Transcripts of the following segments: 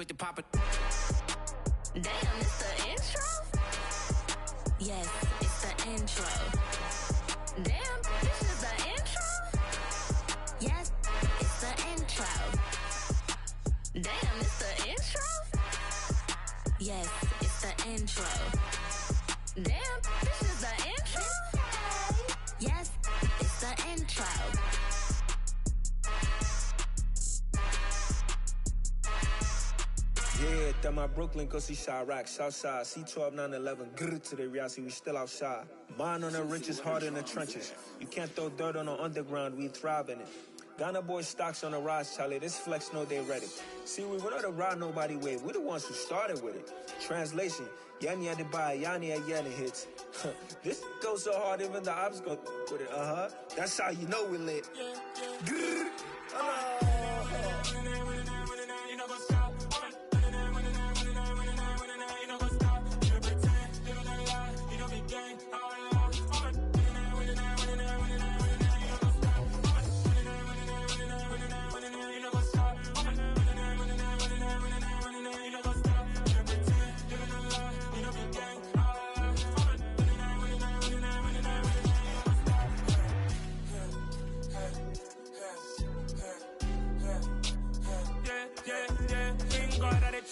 quick to pop it. Damn, it's the intro? Yes, it's the intro. Damn, this is the intro? Yes, it's the intro. Damn, it's the intro? Yes, it's the intro. Damn, this is the intro? Yes, it's the intro. Yeah, that my Brooklyn, go see Chirac, Southside, C12, 911, grrr to the reality, we still outside. Mine on the riches, hard in the trenches. You can't throw dirt on the underground, we thrive in it. Ghana boys stocks on the rise, Charlie, this flex know they ready. See, we were not to ride nobody with, we the ones who started with it. Translation, Yani had to buy, Yani had Yanni hits. This goes so hard, even the ops go with it, That's how you know we lit. Grrr,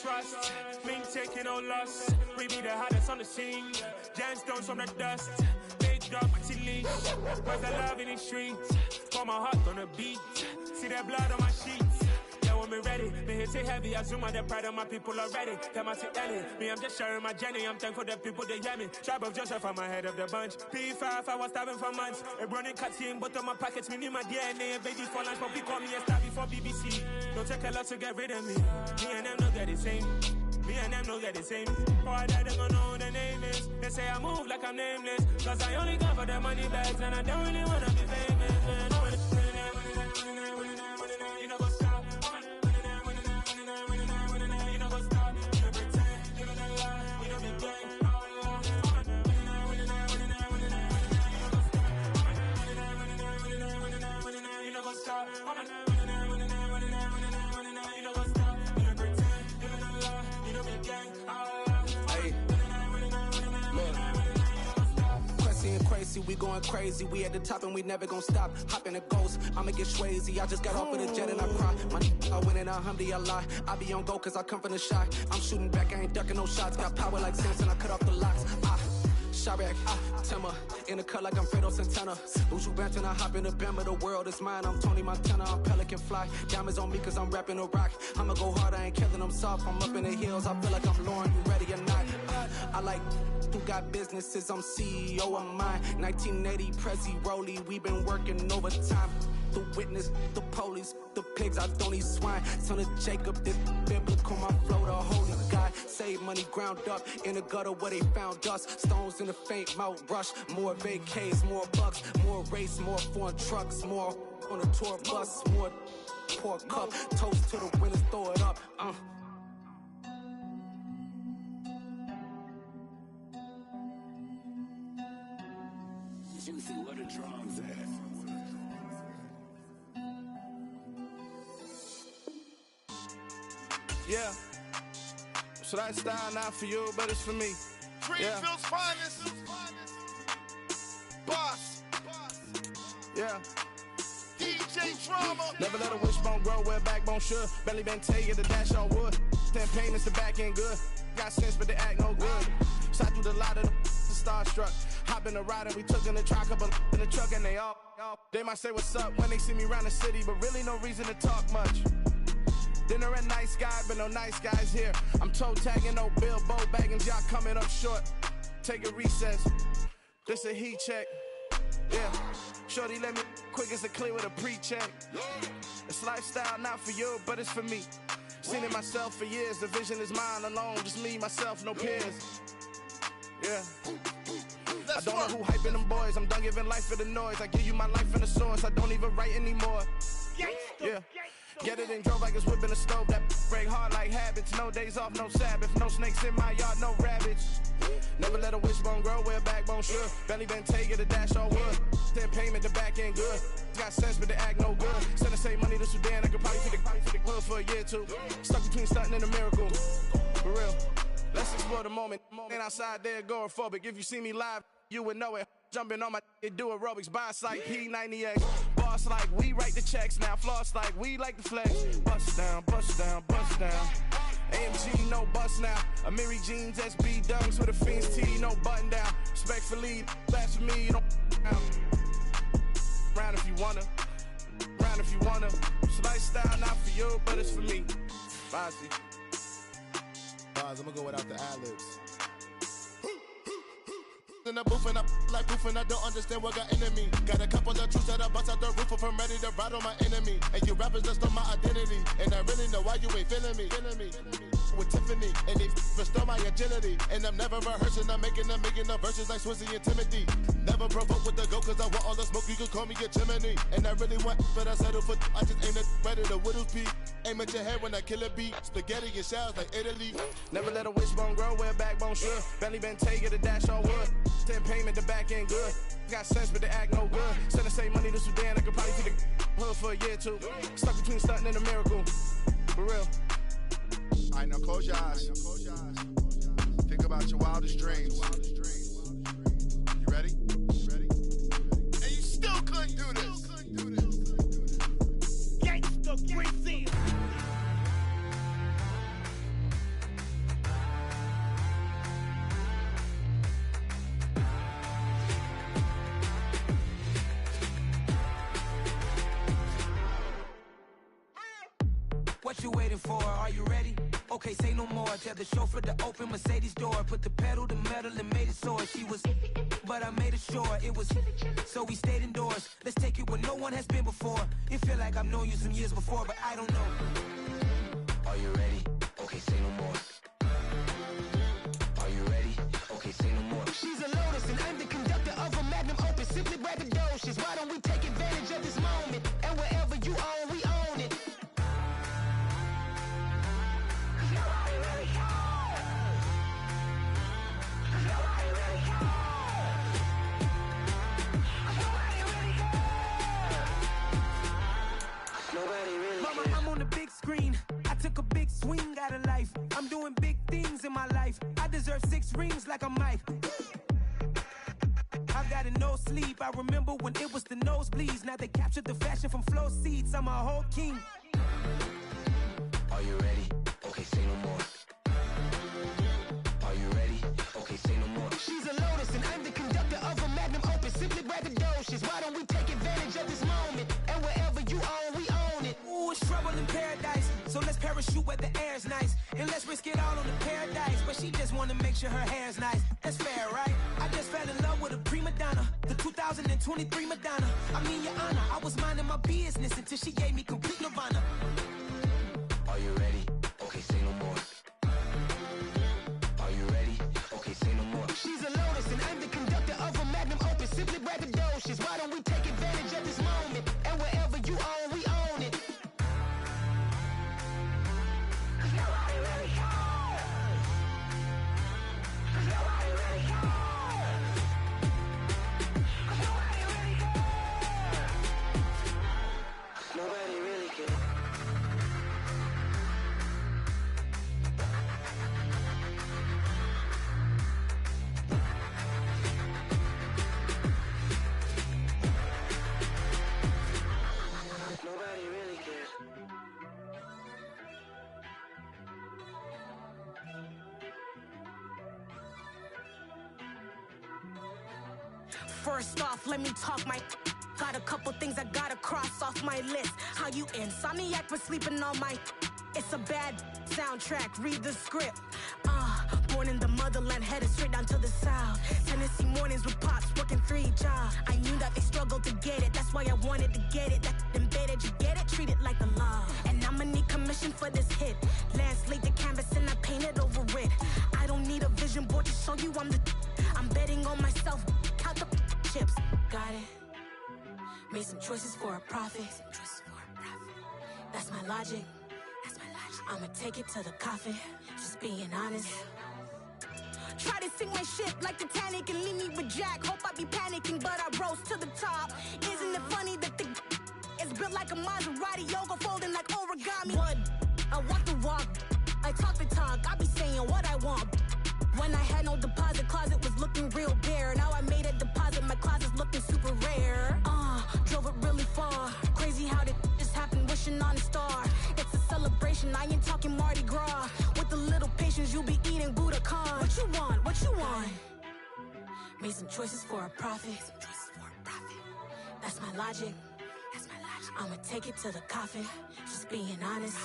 trust, me taking no loss. We be the hottest on the scene. Gemstones from the dust. Big dog, pretty leash. Where's the love in the streets? Pour my heart on the beat. See that blood on my sheets. Yeah, when me ready, me hit it heavy. I zoom out the pride of my people already. Them I see Ellie. Me, I'm just sharing my journey. I'm thankful that people they hear me. Tribe of Joseph, I'm ahead of the bunch. P5, I was starving for months. A running cuts in, but on my pockets, me need my DNA. And babies for lunch, but we call me a star before BBC. Don't take a lot to get rid of me. Me and them don't get the same. Me and them don't get the same. Boy, that they gonna know who the name is. They say I move like I'm nameless. Cause I only come for the money bags. And I don't really wanna be famous, man. You know go stop. You know go stop. You pretend. You know the lie. You know be gang. You know go stop. Crazy, we going crazy. We at the top and we never gon' stop. Hop in a ghost, I'ma get swayzy. I just got off of the jet and I cry. My I win in a Humvee, I lie. I be on go cause I come from the shot. I'm shooting back, I ain't ducking no shots. Got power like Samson, I cut off the locks. Chirac, Timmer, in the cut like I'm Fredo Santana. Buju Banton, I hop in the Bama, the world is mine. I'm Tony Montana, I'm Pelican Fly. Diamonds on me cause I'm rapping a rock. I'ma go hard, I ain't killing them soft. I'm up in the hills, I feel like I'm Lauren, you ready or not? I like who got businesses, I'm CEO of mine. 1980 Prezi Rolly, we been working overtime. The witness, the police, the pigs, I don't eat swine. Son of Jacob, this biblical, my flow, the holy guy. Save money ground up in the gutter where they found us. Stones in the faint Mount Rush. More vacays, more bucks, more race, more foreign trucks, more on a tour bus, more pour cup. Toast to the winners, throw it up. Juicy, where the drums at? Yeah. So that style not for you, but it's for me. Greenfield's finest. Boss. Yeah. DJ Drama. Never let a wishbone grow where a backbone should. Belly been take the dash on wood. 10 payments, the back end good. Got sense, but they act no good. Shot through the lot of the starstruck. Hop in the ride and we took in the truck, couple in the truck and they all. They might say what's up when they see me round the city, but really no reason to talk much. Dinner at nice guy, but no nice guys here. I'm toe tagging, no Bilbo bagging, y'all coming up short. Take a recess. This a heat check. Yeah. Shorty let me quick as a clear with a pre-check. It's lifestyle not for you, but it's for me. Seen it myself for years. The vision is mine alone, just me, myself, no peers. Yeah. I don't know who hyping them boys. I'm done giving life for the noise. I give you my life in the source. I don't even write anymore. Yeah. Get it and drove like it's whipping a stove. That break hard like habits. No days off, no Sabbath. No snakes in my yard, no rabbits. Never let a wishbone grow where a backbone should. Belly been take it, a dash on wood. 10 payment, the back end good. Got sense, but they act no good. Send the same money to Sudan. I could probably take the hood for for a year or two. Stuck between stunting and a miracle. For real. Let's explore the moment. Ain't outside there agoraphobic. If you see me live, you would know it. Jumping on my do aerobics, boss like P90X. Boss like we write the checks now. Floss like we like the flex. Bust down, bust down, bust down. AMG, no bust now. Amiri jeans, SB dunks with a Fiends T, no button down. Respectfully, blasphemy, you don't down. Round if you wanna, round if you wanna. It's lifestyle, not for you, but it's for me. Bossy. Bars, I'm gonna go without the ad-libs. In the booth and I like proof and I don't understand what got into me. Got a couple of truths that I bust out the roof if I'm ready to ride on my enemy. And you rappers just on my identity. And I really know why you ain't feeling me. With Tiffany, and they restore my agility. And I'm never rehearsing, I'm making the verses like Swizzy and Timothy. Never provoke with the go, cause I want all the smoke, you can call me a chimney. And I really want, but I settle for, I just aim at ready to Whittles Peak. Aim at your head when I kill a beat. Spaghetti and shells like Italy. Never let a wishbone grow where a backbone should. Belly been take a dash on wood. 10 payment, the back end good. Got sense, but they act no good. Send the same money to Sudan, I could probably take the hood for a year or two. Stuck between stunting and a miracle. For real. All right, now close your eyes. Think about your wildest dreams. You ready? And you still couldn't do this. Gangsta Greasy. What you waiting for? Are you ready? Okay, say no more. Tell the chauffeur to open Mercedes door. Put the pedal to metal and made it soar. She was, but I made it sure it was. So we stayed indoors. Let's take it where no one has been before. It feel like I've known you some years before, but I don't know. Are you ready? Okay, say no more. Are you ready? Okay, say no more. She's a Lotus and I'm the conductor of a Magnum Opus. Simply braggadocious. Why don't we take advantage of this moment? And wherever you own, we own it. Mama, I'm on the big screen. I took a big swing out of life. I'm doing big things in my life. I deserve 6 rings like a Mike. I've got no sleep. I remember when it was the nosebleeds. Now they captured the fashion from flow seats. I'm a whole king. Are you ready? Okay, say no more. Are you ready? Okay, say no more. She's a Lotus and I'm the conductor of a Magnum Opus. Simply braggadocious. Why don't we take advantage of this moment? And wherever you own, we own it. Ooh, it's trouble in paradise. So let's parachute where the air's nice. And let's risk it all on the paradise. But she just wanna make sure her hair's nice. That's fair, right? I just fell in love with a prima donna. The 2023 Madonna. I mean, your honor, I was minding my business until she gave me complete nirvana. Are you ready? Okay, say no more. Are you ready? Okay, say no more. She's a Lotus and I'm the conductor of a Magnum Opus. Simply braggadocious. Why don't we take advantage of this moment? And wherever you own, we own it. Nobody really cares. Nobody really cares. Nobody really cares. Nobody really cares. Nobody really cares. First off, let me talk my. Got a couple things I gotta cross off my list. How you insomniac for sleeping on my. It's a bad soundtrack, read the script. Born in the motherland, headed straight down to the south. Tennessee mornings with pops, working 3 jobs. I knew that they struggled to get it, that's why I wanted to get it. That embedded, you get it, treat it like the law. And I'ma need commission for this hit. Lance laid the canvas and I painted over it. I don't need a vision board to show you I'm the. I'm betting on myself, count the chips. Got it. Made some choices for a profit. That's my logic. I'ma take it to the coffin, just being honest. Try to sink my ship like Titanic and leave me with Jack. Hope I be panicking, but I rose to the top. Isn't it funny that the is built like a Maserati, yoga folding like origami? What? I walk the walk, I talk the talk, I be saying what I want. When I had no deposit, closet was looking real bare. Now I made a deposit, my closet's looking super rare. Drove it really far. Crazy how did just happen, wishing on a star. It's a celebration, I ain't talking Mardi Gras. With a little patience, you'll be eating Budokan. What you want? What you want? Made some choices for a profit. That's my logic. I'ma take it to the coffin. Just being honest.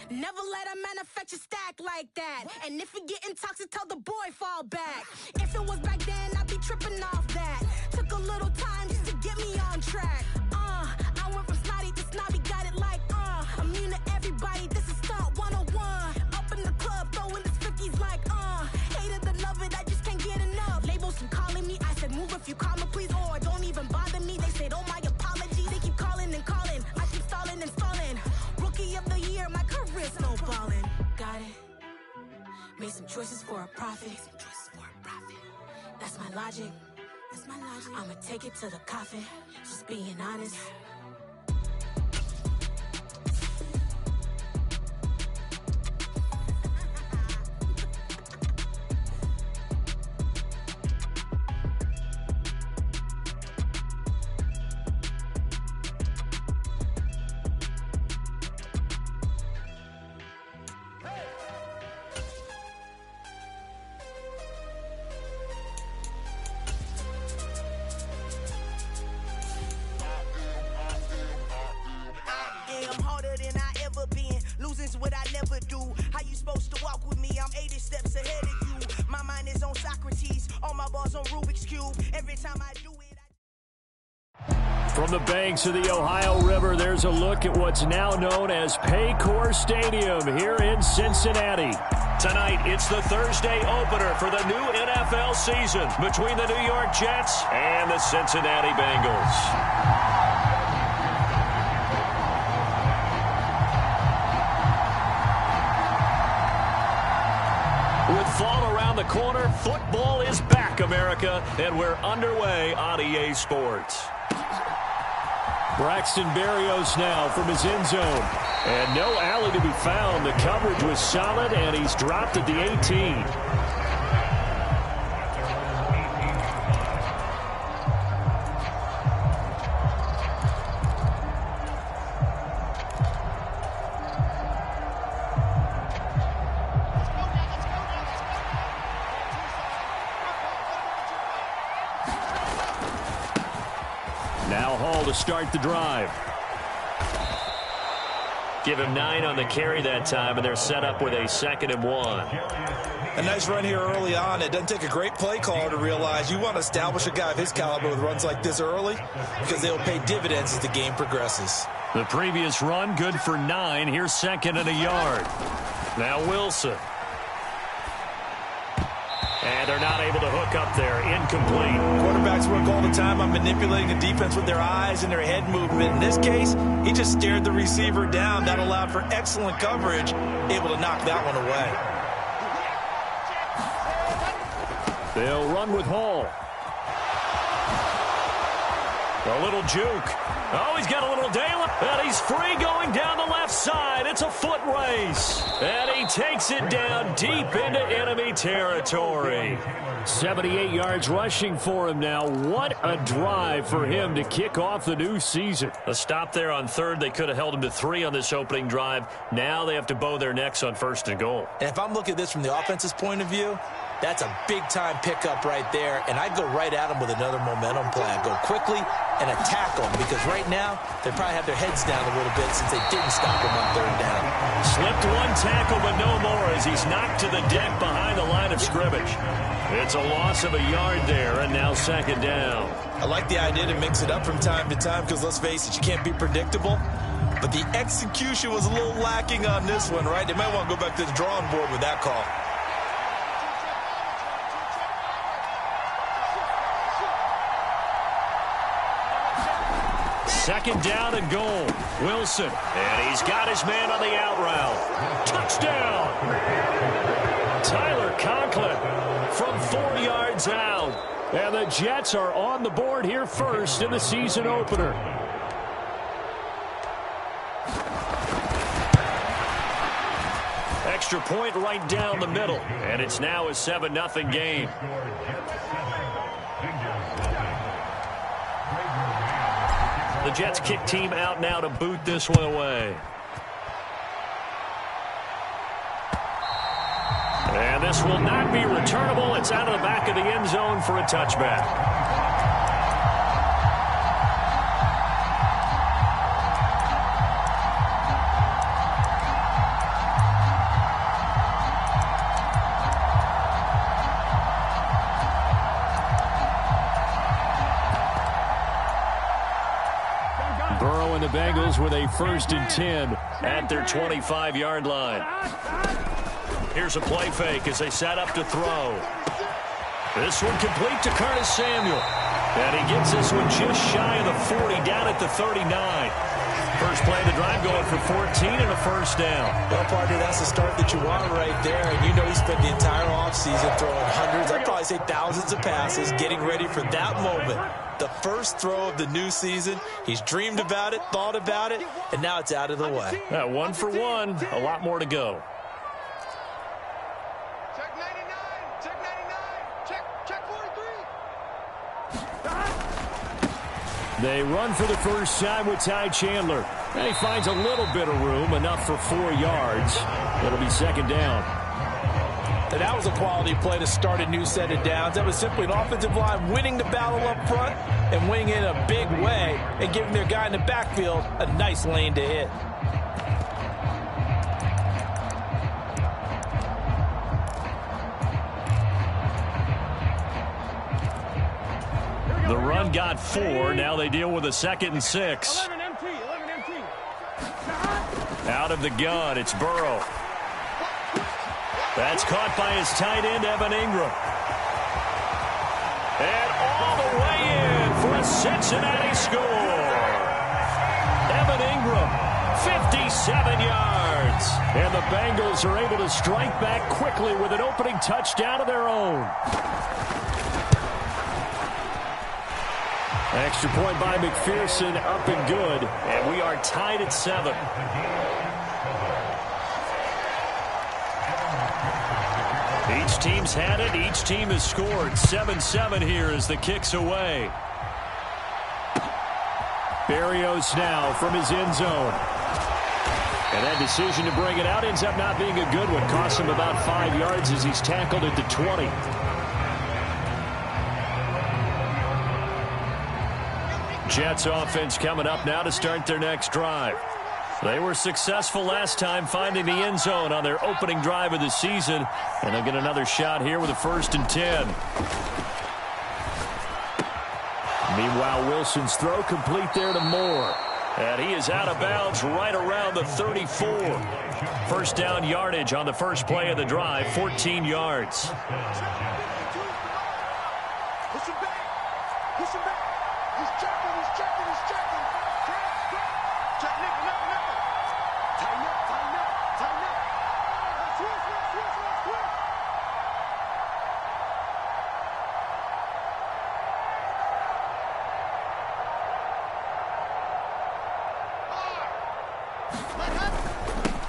Never let a manufacture stack like that. And if it getting toxic, tell the boy fall back. If it was back then, I'd be tripping off that. Took a little time just to get me on track. I went from snotty to snobby, got it like immune to everybody, this is stunt 101. Up in the club, throwing the 50s like hated to love it, I just can't get enough. Labels keep calling me, I said move if you call me please, or don't even bother me. They said oh my apology, they keep calling and calling, I keep stalling and stalling. Rookie of the year, my career snowballing. Got it. Made some choices for a profit. That's my logic. I'ma take it to the coffin. Just being honest. What I never do. How you supposed to walk with me? I'm 80 steps ahead of you. My mind is on Socrates, all my bars on Rubik's Cube. Every time I do it, From the banks of the Ohio River, there's a look at what's now known as Paycor Stadium here in Cincinnati. Tonight, it's the Thursday opener for the new NFL season between the New York Jets and the Cincinnati Bengals. With fall around the corner, football is back, America, and we're underway on EA Sports. Braxton Berrios now from his end zone. And no alley to be found. The coverage was solid, and he's dropped at the 18. Now Hall to start the drive. Give him 9 on the carry that time, and they're set up with a 2nd and 1. A nice run here early on. It doesn't take a great play caller to realize you want to establish a guy of his caliber with runs like this early because they'll pay dividends as the game progresses. The previous run, good for 9. Here's 2nd and a yard. Now Wilson. And they're not able to hook up there. Incomplete. Quarterbacks work all the time on manipulating the defense with their eyes and their head movement. In this case, he just stared the receiver down. That allowed for excellent coverage, able to knock that one away. They'll run with Hall. A little juke. Oh, he's got a little daylight. And he's free going down the left side. It's a foot race. And he takes it down deep into enemy territory. 78 yards rushing for him now. What a drive for him to kick off the new season. A stop there on 3rd. They could have held him to 3 on this opening drive. Now they have to bow their necks on 1st and goal. And if I'm looking at this from the offense's point of view, that's a big-time pickup right there, and I'd go right at them with another momentum play. I'd go quickly and attack them because right now they probably have their heads down a little bit since they didn't stop them on 3rd down. Slipped one tackle, but no more as he's knocked to the deck behind the line of scrimmage. It's a loss of a yard there, and now 2nd down. I like the idea to mix it up from time to time because, let's face it, you can't be predictable. But the execution was a little lacking on this one, right? They might want to go back to the drawing board with that call. Second down and goal. Wilson. And he's got his man on the out route. Touchdown! Tyler Conklin from 4 yards out. And the Jets are on the board here first in the season opener. Extra point right down the middle, and it's now a 7-0 game. The Jets kick team out now to boot this one away. And this will not be returnable. It's out of the back of the end zone for a touchback. Burrow and the Bengals with a 1st and 10 at their 25-yard line. Here's a play fake as they set up to throw. This one complete to Curtis Samuel. And he gets this one just shy of the 40, down at the 39. First play of the drive going for 14 and a 1st down. Well, partner, that's the start that you want right there. And you know he spent the entire offseason throwing hundreds, I'd probably say thousands of passes, getting ready for that moment. The first throw of the new season. He's dreamed about it, thought about it, and now it's out of the way. 1 for 1, a lot more to go. Check 99, check 99, check 43. They run for the first time with Ty Chandler. And he finds a little bit of room, enough for 4 yards. It'll be 2nd down. And that was a quality play to start a new set of downs. That was simply an offensive line winning the battle up front and winning it in a big way and giving their guy in the backfield a nice lane to hit. The run got 4. Now they deal with a 2nd and 6. 11 MT. Out of the gun, it's Burrow. That's caught by his tight end, Evan Ingram. And all the way in for a Cincinnati score. Evan Ingram, 57 yards. And the Bengals are able to strike back quickly with an opening touchdown of their own. Extra point by McPherson, up and good. And we are tied at 7. Each team's had it. Each team has scored. 7-7 here as the kick's away. Berrios now from his end zone. And that decision to bring it out ends up not being a good one. Costs him about 5 yards as he's tackled at the 20. Jets offense coming up now to start their next drive. They were successful last time finding the end zone on their opening drive of the season. And they'll get another shot here with a 1st and 10. Meanwhile, Wilson's throw complete there to Moore. And he is out of bounds right around the 34. 1st down yardage on the first play of the drive, 14 yards. Push him back. Push him back. He's checking. Check nickel. Tighten up. Switch.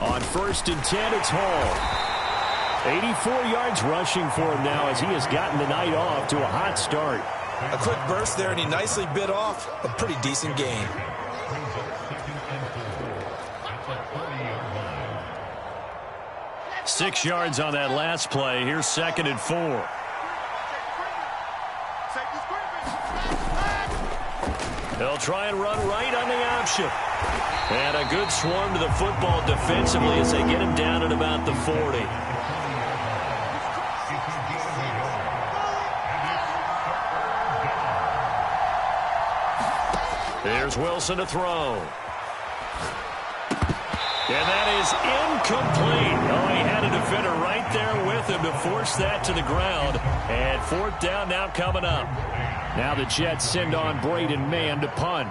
On 1st and 10, it's Hall. 84 yards rushing for him now as he has gotten the night off to a hot start. A quick burst there, and he nicely bit off a pretty decent gain. Six yards on that last play. Here's 2nd and 4. They'll try and run right on the option. And a good swarm to the football defensively as they get him down at about the 40. There's Wilson to throw. And that is incomplete. Oh, he had a defender right there with him to force that to the ground. And 4th down now coming up. Now the Jets send on Braden Mann to punt.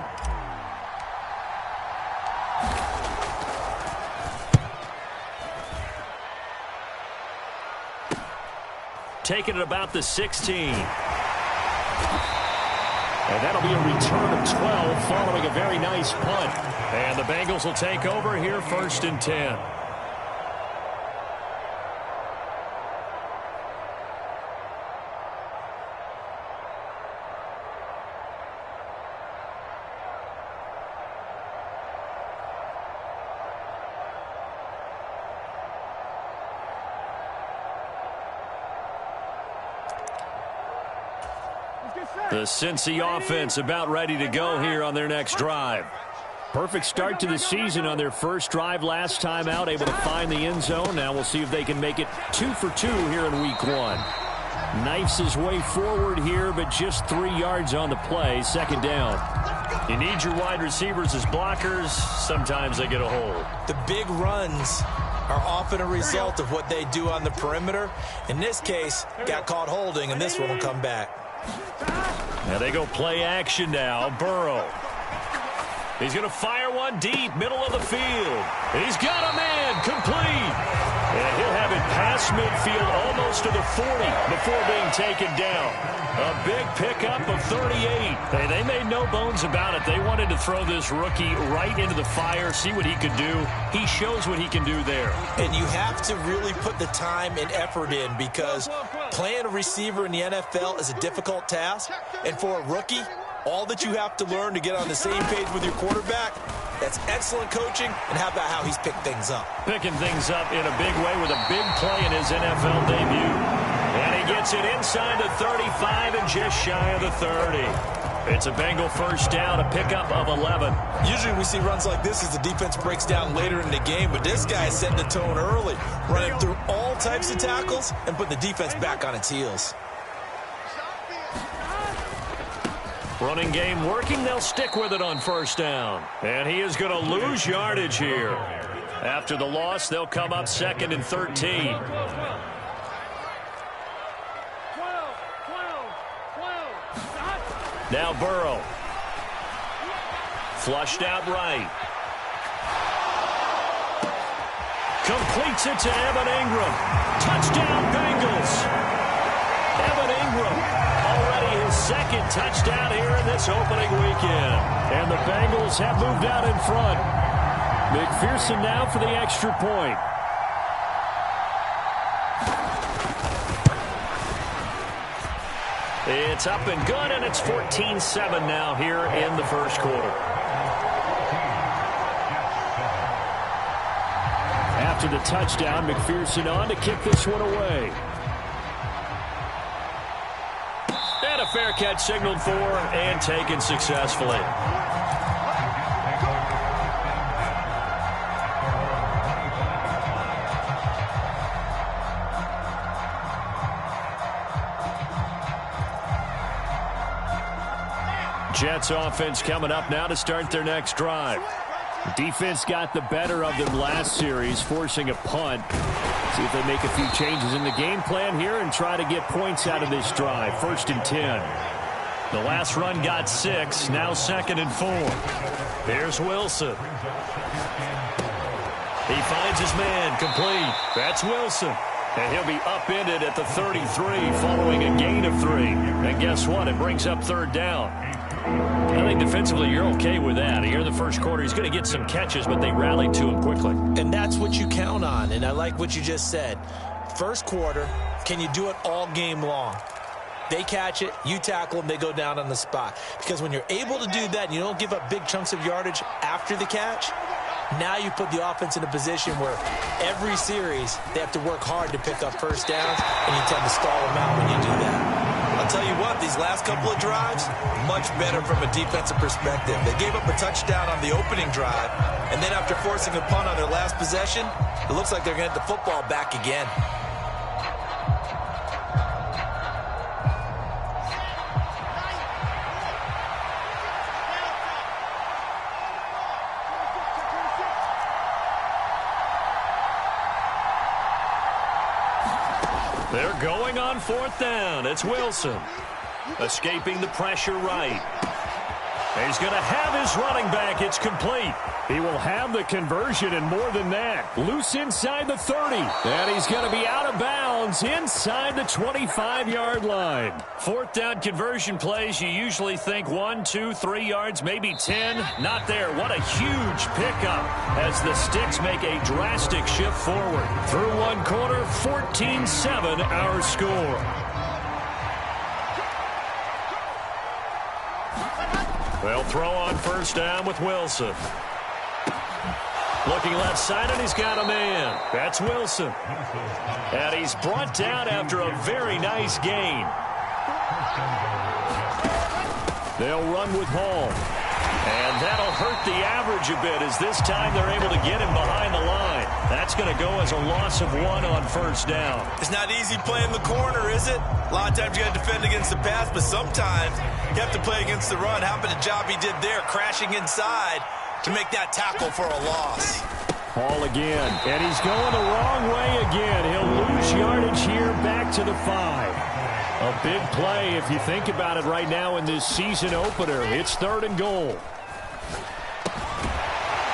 Taking it about the 16. And that'll be a return of 12 following a very nice punt. And the Bengals will take over here 1st and 10. The Cincy offense about ready to go here on their next drive. Perfect start to the season on their first drive last time out, able to find the end zone. Now we'll see if they can make it 2 for 2 here in week 1. Knifes his way forward here, but just 3 yards on the play. Second down. You need your wide receivers as blockers. Sometimes they get a hold. The big runs are often a result of what they do on the perimeter. In this case, got caught holding, and this one will come back. Now they go play action now. Burrow. He's going to fire one deep, middle of the field. He's got a man, complete. And he'll have it past midfield almost to the 40 before being taken down. A big pickup of 38. Hey, they made no bones about it. They wanted to throw this rookie right into the fire, see what he could do. He shows what he can do there. And you have to really put the time and effort in, because playing a receiver in the NFL is a difficult task. And for a rookie, all that you have to learn to get on the same page with your quarterback, that's excellent coaching. And how about how he's picked things up? Picking things up in a big way with a big play in his NFL debut. And he gets it inside the 35 and just shy of the 30. It's a Bengal first down, a pickup of 11. Usually we see runs like this as the defense breaks down later in the game, but this guy is setting the tone early, running through all types of tackles and putting the defense back on its heels. Running game working. They'll stick with it on first down. And he is going to lose yardage here. After the loss, they'll come up 2nd and 13. Now Burrow. Flushed out right. Completes it to Evan Ingram. Touchdown Bengals. Evan Ingram. Already his 2nd touchdown here in this opening weekend. And the Bengals have moved out in front. McPherson now for the extra point. It's up and good, and it's 14-7 now here in the first quarter. After the touchdown, McPherson on to kick this one away. And a fair catch signaled for and taken successfully. Jets offense coming up now to start their next drive. Defense got the better of them last series, forcing a punt. See if they make a few changes in the game plan here and try to get points out of this drive. 1st and 10. The last run got 6. Now 2nd and 4. Here's Wilson. He finds his man, complete. That's Wilson. And he'll be upended at the 33 following a gain of 3. And guess what? It brings up 3rd down. I think defensively you're okay with that. Here in the first quarter, he's going to get some catches, but they rallied to him quickly. And that's what you count on, and I like what you just said. First quarter, can you do it all game long? They catch it, you tackle them, they go down on the spot. Because when you're able to do that and you don't give up big chunks of yardage after the catch, now you put the offense in a position where every series they have to work hard to pick up first downs, and you tend to stall them out when you do that. I'll tell you what, these last couple of drives, much better from a defensive perspective. They gave up a touchdown on the opening drive, and then after forcing a punt on their last possession, it looks like they're going to get the football back again. They're going on 4th down. It's Wilson. Escaping the pressure right. He's going to have his running back. It's complete. He will have the conversion and more than that. Loose inside the 30. And he's going to be out of bounds inside the 25-yard line. 4th down conversion plays, you usually think 1, 2, 3 yards, maybe 10. Not there. What a huge pickup as the Sticks make a drastic shift forward. Through one quarter, 14-7 our score. They'll throw on first down with Wilson. Looking left side, and he's got a man. That's Wilson. And he's brought down after a very nice gain. They'll run with Hall. And that'll hurt the average a bit as this time they're able to get him behind the line. That's going to go as a loss of 1 on first down. It's not easy playing the corner, is it? A lot of times you got to defend against the pass, but sometimes you have to play against the run. How about the job he did there, crashing inside to make that tackle for a loss? Hall again, and he's going the wrong way again. He'll lose yardage here back to the 5. A big play if you think about it right now in this season opener. It's 3rd and goal.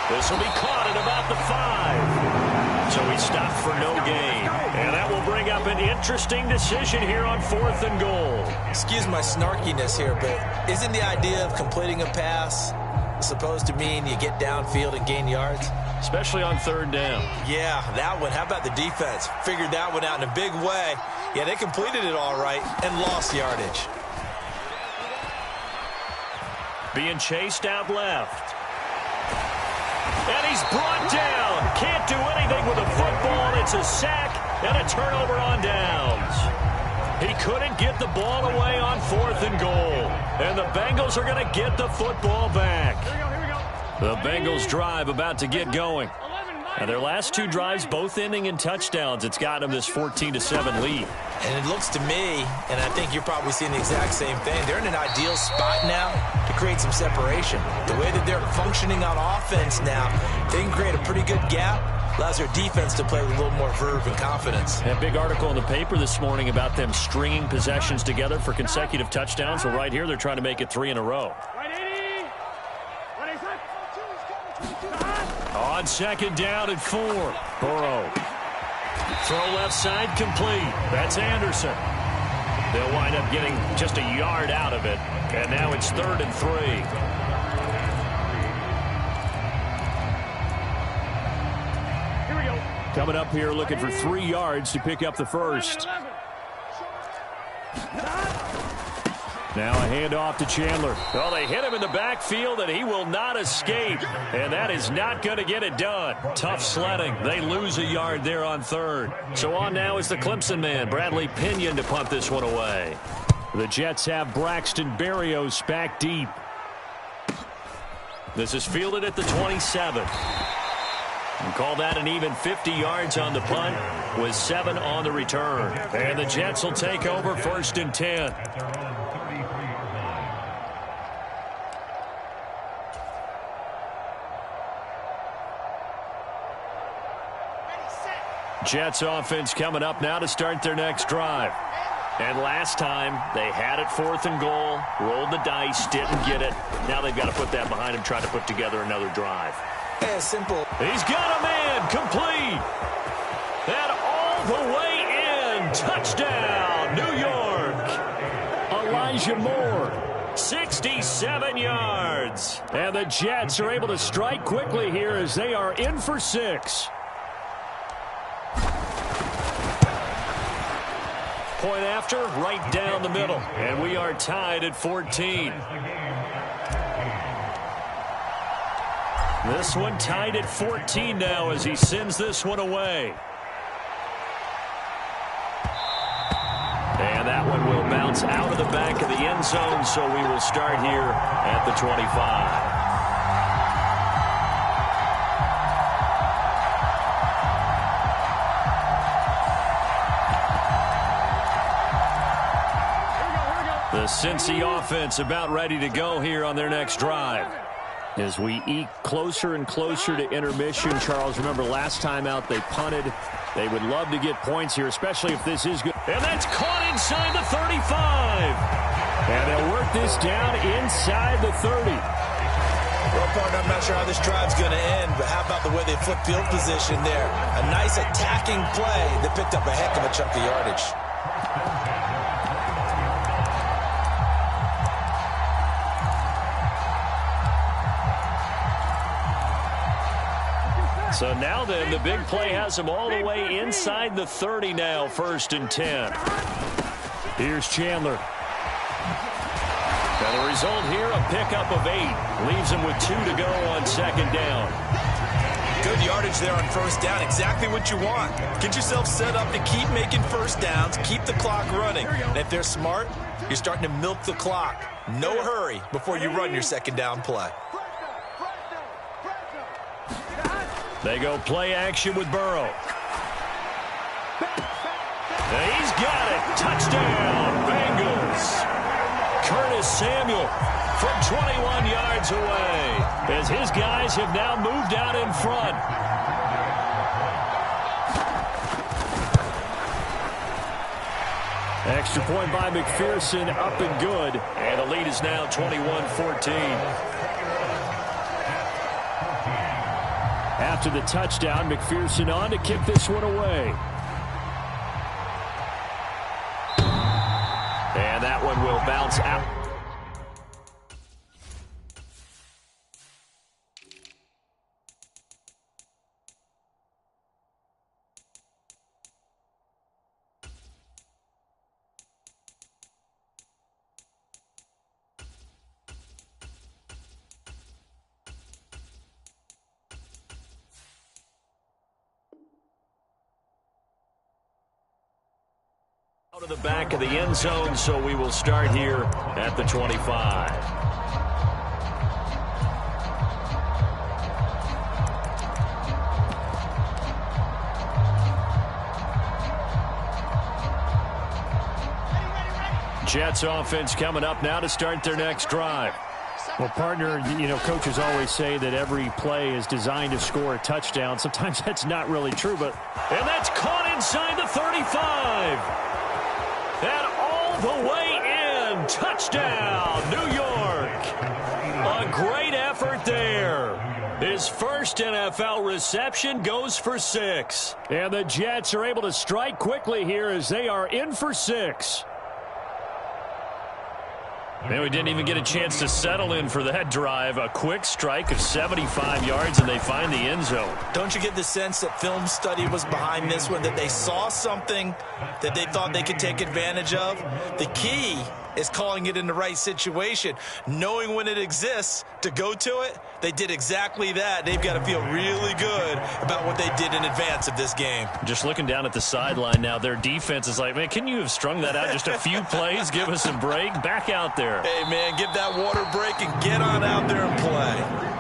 This will be caught at about the 5. So he stopped for no gain. And that will bring up an interesting decision here on 4th and goal. Excuse my snarkiness here, but isn't the idea of completing a pass supposed to mean you get downfield and gain yards? Especially on 3rd down. Yeah, that one. How about the defense? Figured that one out in a big way. Yeah, they completed it all right and lost yardage. Being chased out left. And he's brought down. Can't do anything with a football. It's a sack and a turnover on downs. He couldn't get the ball away on 4th and goal. And the Bengals are going to get the football back. The Bengals drive about to get going. And their last 2 drives both ending in touchdowns. It's got them this 14-7 lead. And it looks to me, and I think you're probably seeing the exact same thing, they're in an ideal spot now to create some separation. The way that they're functioning on offense now, they can create a pretty good gap. Allows their defense to play with a little more verve and confidence. That big article in the paper this morning about them stringing possessions together for consecutive touchdowns. Well, right here, they're trying to make it 3 in a row. On 2nd down and 4. Burrow. Throw left side complete. That's Anderson. They'll wind up getting just a yard out of it. And now it's 3rd and 3. Here we go. Coming up here looking for 3 yards to pick up the first. Now a handoff to Chandler. Well, they hit him in the backfield, and he will not escape. And that is not going to get it done. Tough sledding. They lose a yard there on 3rd. So on now is the Clemson man, Bradley Pinion, to punt this one away. The Jets have Braxton Berrios back deep. This is fielded at the 27. And call that an even 50 yards on the punt with 7 on the return. And the Jets will take over 1st and 10. Jets offense coming up now to start their next drive. And last time, they had it 4th and goal, rolled the dice, didn't get it. Now they've got to put that behind them, try to put together another drive. Yeah, simple. He's got a man, complete. And all the way in, touchdown, New York. Elijah Moore, 67 yards. And the Jets are able to strike quickly here as they are in for 6. Point after, right down the middle. And we are tied at 14. This one tied at 14 now as he sends this one away. And that one will bounce out of the back of the end zone, so we will start here at the 25. The Cincy offense about ready to go here on their next drive. As we eke closer and closer to intermission, Charles, remember last time out they punted. They would love to get points here, especially if this is good. And that's caught inside the 35. And they'll work this down inside the 30. Well, partner, I'm not sure how this drive's going to end, but how about the way they flip field position there? A nice attacking play that picked up a heck of a chunk of yardage. So now then, the big play has them all the way inside the 30 now, 1st and 10. Here's Chandler. And the result here, a pickup of 8. Leaves him with 2 to go on 2nd down. Good yardage advantage there on first down. Exactly what you want. Get yourself set up to keep making first downs, keep the clock running. And if they're smart, you're starting to milk the clock. No hurry before you run your second down play. They go play action with Burrow. And he's got it. Touchdown, Bengals. Curtis Samuel from 21 yards away as his guys have now moved out in front. Extra point by McPherson, up and good. And the lead is now 21-14. After the touchdown, McPherson on to kick this one away. And that one will bounce out. Out of the back of the end zone, so we will start here at the 25. Jets offense coming up now to start their next drive. Well, partner, you know, coaches always say that every play is designed to score a touchdown. Sometimes that's not really true, but... And that's caught inside the 35. And all the way in. Touchdown, New York. A great effort there. His first NFL reception goes for 6. And the Jets are able to strike quickly here as they are in for 6. Man, we didn't even get a chance to settle in for that drive. A quick strike of 75 yards, and they find the end zone. Don't you get the sense that film study was behind this one, that they saw something that they thought they could take advantage of? The key is calling it in the right situation, knowing when it exists to go to it. They did exactly that. They've got to feel really good about what they did in advance of this game. Just looking down at the sideline now, their defense is like, man, can you have strung that out just a few plays? Give us a break. Back out there. Hey, man, give that water break and get on out there and play.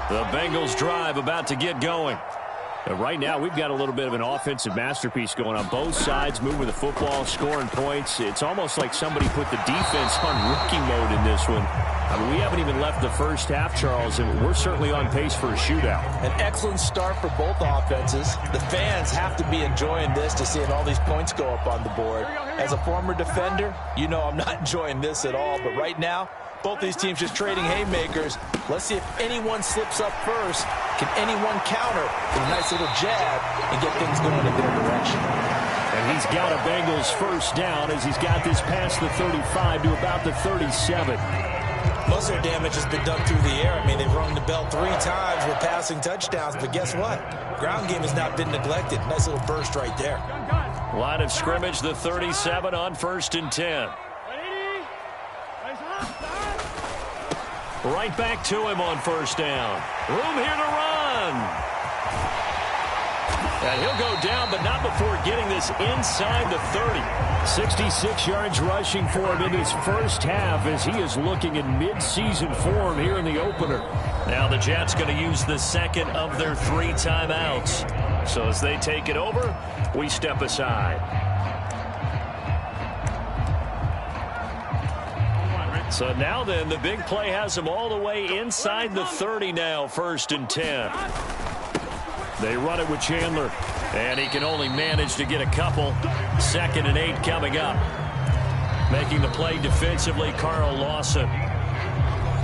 The Bengals drive about to get going. Right now, we've got a little bit of an offensive masterpiece going on. Both sides moving the football, scoring points. It's almost like somebody put the defense on rookie mode in this one. I mean, we haven't even left the first half, Charles, and we're certainly on pace for a shootout. An excellent start for both offenses. The fans have to be enjoying this to seeing all these points go up on the board. As a former defender, you know I'm not enjoying this at all, but right now, both these teams just trading haymakers. Let's see if anyone slips up first. Can anyone counter with a nice little jab and get things going in their direction? And he's got a Bengals first down as he's got this past the 35 to about the 37. Most of their damage has been done through the air. I mean, they've rung the bell 3 times with passing touchdowns, but guess what? Ground game has not been neglected. Nice little burst right there. Line of scrimmage, the 37 on 1st and 10. Right back to him on 1st down. Room here to run. And he'll go down, but not before getting this inside the 30. 66 yards rushing for him in his first half as he is looking in mid-season form here in the opener. Now the Jets going to use the second of their 3 timeouts. So as they take it over, we step aside. So now then, the big play has them all the way inside the 30 now, 1st and 10. They run it with Chandler. And he can only manage to get a couple. 2nd and 8 coming up. Making the play defensively, Carl Lawson.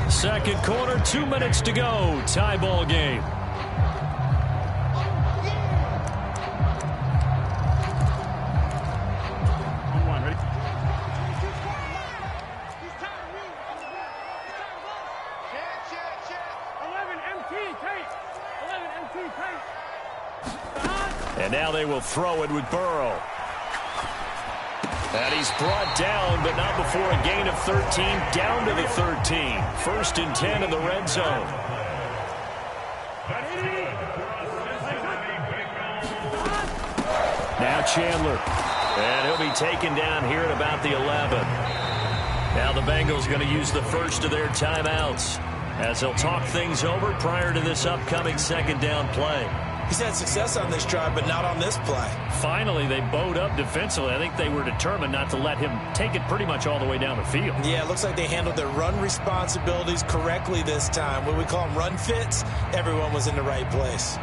Second quarter, 2 minutes to go. Tie ball game. And now they will throw it with Burrow. And he's brought down, but not before a gain of 13, down to the 13. 1st and 10 in the red zone. Now Chandler. And he'll be taken down here at about the 11. Now the Bengals going to use the first of their timeouts as they'll talk things over prior to this upcoming 2nd down play. He's had success on this drive, but not on this play. Finally, they bowed up defensively. I think they were determined not to let him take it pretty much all the way down the field. Yeah, it looks like they handled their run responsibilities correctly this time. When we call them run fits, everyone was in the right place.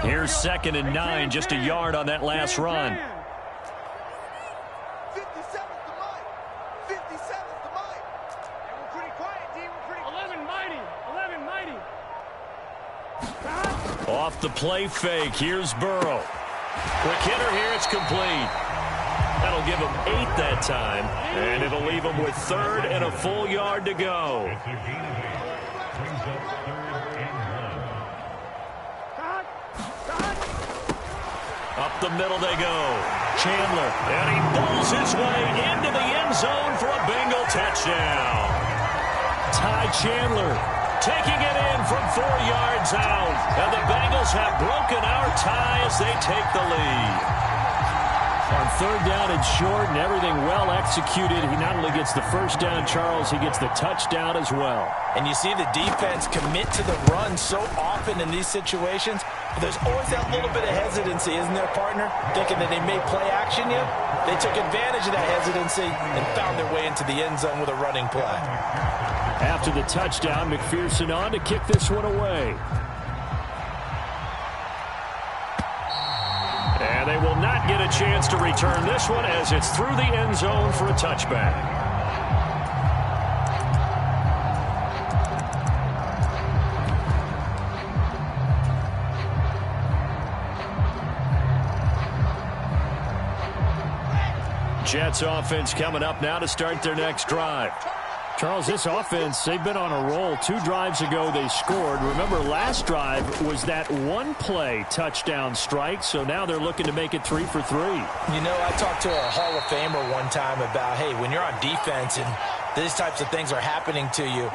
Here's 2nd and 9, just a yard on that last run. 57's the mic. 57's the mic. We're pretty quiet, D. We're pretty 11 mighty. 11 mighty. Off the play fake. Here's Burrow. Quick hitter here. It's complete. That'll give him 8 that time. And it'll leave him with 3rd and a full yard to go. Up the middle they go. Chandler. And he pulls his way into the end zone for a Bengal touchdown. Ty Chandler taking it in from 4 yards out. And the Bengals have broken our tie as they take the lead. On 3rd down and short and everything well executed, he not only gets the first down, Charles, he gets the touchdown as well. And you see the defense commit to the run so often in these situations. There's always that little bit of hesitancy, isn't there, partner? Thinking that they may play action you. They took advantage of that hesitancy and found their way into the end zone with a running play. After the touchdown, McPherson on to kick this one away. And they will not get a chance to return this one as it's through the end zone for a touchback. Jets offense coming up now to start their next drive. Charles, this offense, they've been on a roll. 2 drives ago, they scored. Remember, last drive was that 1-play touchdown strike, so now they're looking to make it 3 for 3. You know, I talked to a Hall of Famer one time about, hey, when you're on defense and these types of things are happening to you,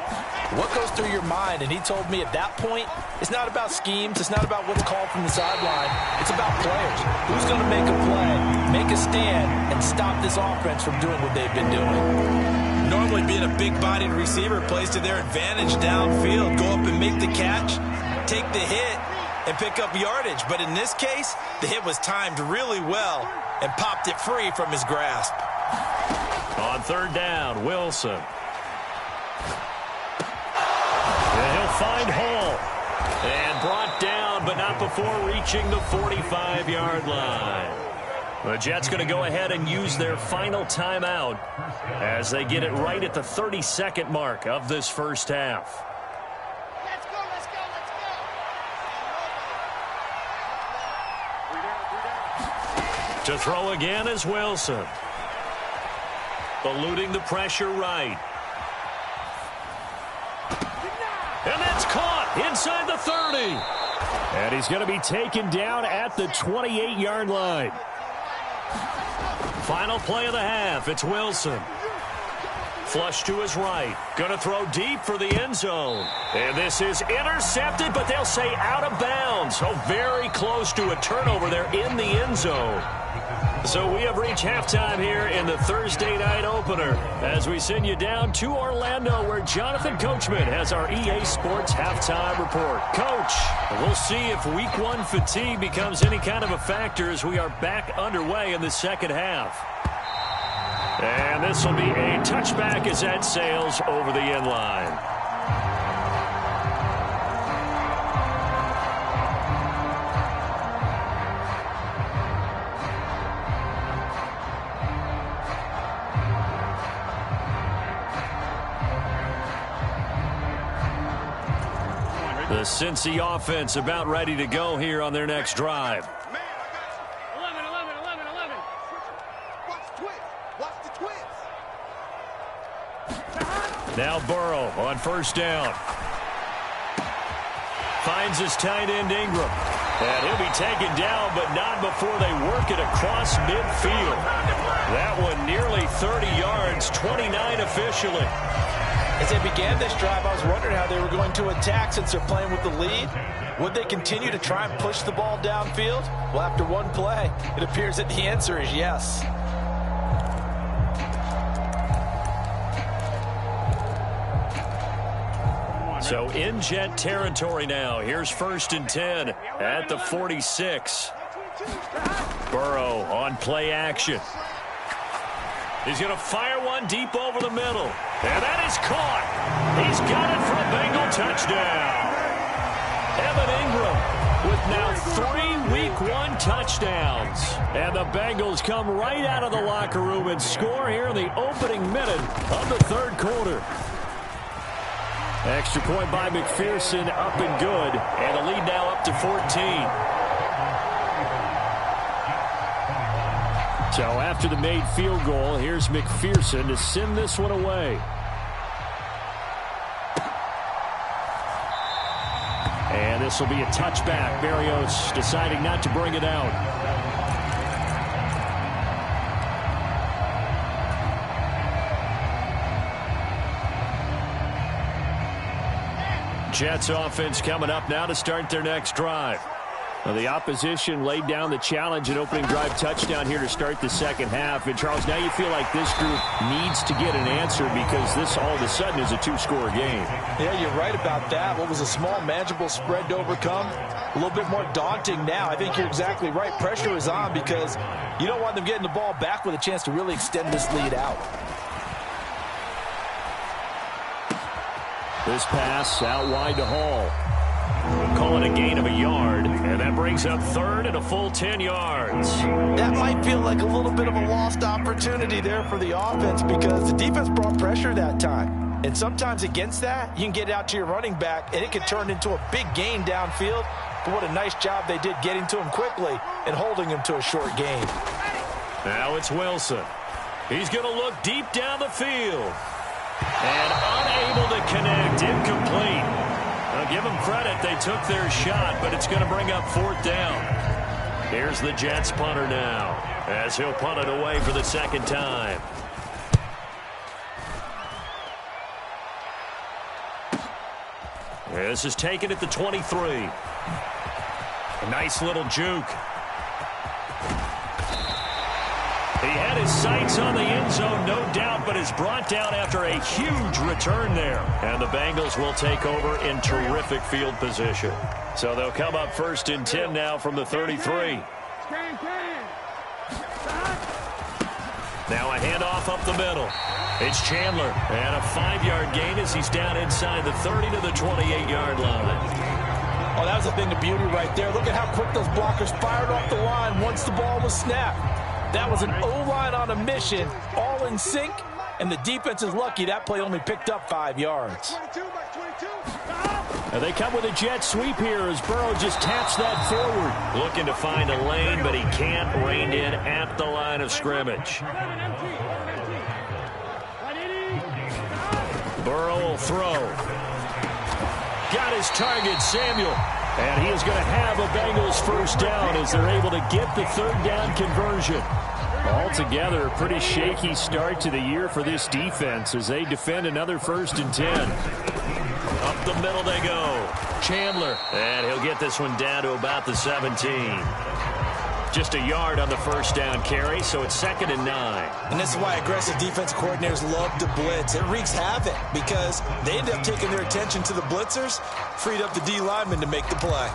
what goes through your mind? And he told me at that point, it's not about schemes. It's not about what's called from the sideline. It's about players. Who's going to make a play, make a stand, and stop this offense from doing what they've been doing? Normally being a big-bodied receiver plays to their advantage downfield. Go up and make the catch, take the hit, and pick up yardage. But in this case, the hit was timed really well and popped it free from his grasp. On 3rd down, Wilson. And he'll find Hall. And brought down, but not before reaching the 45-yard line. The Jets going to go ahead and use their final timeout as they get it right at the 32nd mark of this first half. Let's go, let's go, let's go. To throw again is Wilson. Eluding the pressure right. And that's caught inside the 30. And he's going to be taken down at the 28-yard line. Final play of the half. It's Wilson. Flush to his right. Going to throw deep for the end zone. And this is intercepted, but they'll say out of bounds. So very close to a turnover there in the end zone. So we have reached halftime here in the Thursday night opener as we send you down to Orlando where Jonathan Coachman has our EA Sports halftime report. Coach, we'll see if week 1 fatigue becomes any kind of a factor as we are back underway in the second half. And this will be a touchback as that sails over the end line. The Cincy offense about ready to go here on their next drive. Now Burrow on first down. Finds his tight end Ingram. And he'll be taken down, but not before they work it across midfield. That one nearly 30 yards, 29 officially. As they began this drive, I was wondering how they were going to attack since they're playing with the lead. Would they continue to try and push the ball downfield? Well, after one play, it appears that the answer is yes. So in Jet territory now. Here's 1st and 10 at the 46. Burrow on play action. He's going to fire one deep over the middle. And that is caught. He's got it for a Bengal touchdown. Evan Ingram with now 3 Week 1 touchdowns. And the Bengals come right out of the locker room and score here in the opening minute of the 3rd quarter. Extra point by McPherson, up and good. And the lead now up to 14. So after the made field goal, here's McPherson to send this one away. And this will be a touchback. Berrios deciding not to bring it out. Jets offense coming up now to start their next drive. Well, the opposition laid down the challenge and opening drive touchdown here to start the second half. And, Charles, now you feel like this group needs to get an answer because this all of a sudden is a 2-score game. Yeah, you're right about that. What was a small, manageable spread to overcome, a little bit more daunting now. I think you're exactly right. Pressure is on because you don't want them getting the ball back with a chance to really extend this lead out. This pass out wide to Hall. We'll call it a gain of a yard, and that brings up 3rd and a full 10 yards. That might feel like a little bit of a lost opportunity there for the offense because the defense brought pressure that time. And sometimes against that, you can get out to your running back, and it can turn into a big gain downfield. But what a nice job they did getting to him quickly and holding him to a short gain. Now it's Wilson. He's going to look deep down the field. And unable to connect, incomplete. I'll give them credit, they took their shot, but it's going to bring up 4th down. Here's the Jets punter now, as he'll punt it away for the 2nd time. This is taken at the 23. A nice little juke. He had his sights on the end zone, no doubt, but is brought down after a huge return there. And the Bengals will take over in terrific field position. So they'll come up 1st and 10 now from the 33. Now a handoff up the middle. It's Chandler, and a 5-yard gain as he's down inside the 30 to the 28-yard line. Oh, that was a thing of beauty right there. Look at how quick those blockers fired off the line once the ball was snapped. That was an O-line on a mission, all in sync, and the defense is lucky that play only picked up 5 yards. And they come with a jet sweep here as Burrow just taps that forward. Looking to find a lane, but he can't. Reined in at the line of scrimmage. Burrow will throw. Got his target, Samuel. And he is going to have a Bengals 1st down as they're able to get the 3rd down conversion. Altogether, a pretty shaky start to the year for this defense as they defend another 1st and 10. Up the middle they go. Chandler. And he'll get this one down to about the 17. Just a yard on the 1st down carry, so it's 2nd and 9. And this is why aggressive defense coordinators love to blitz. It wreaks havoc because they end up taking their attention to the blitzers, freed up the D lineman to make the play.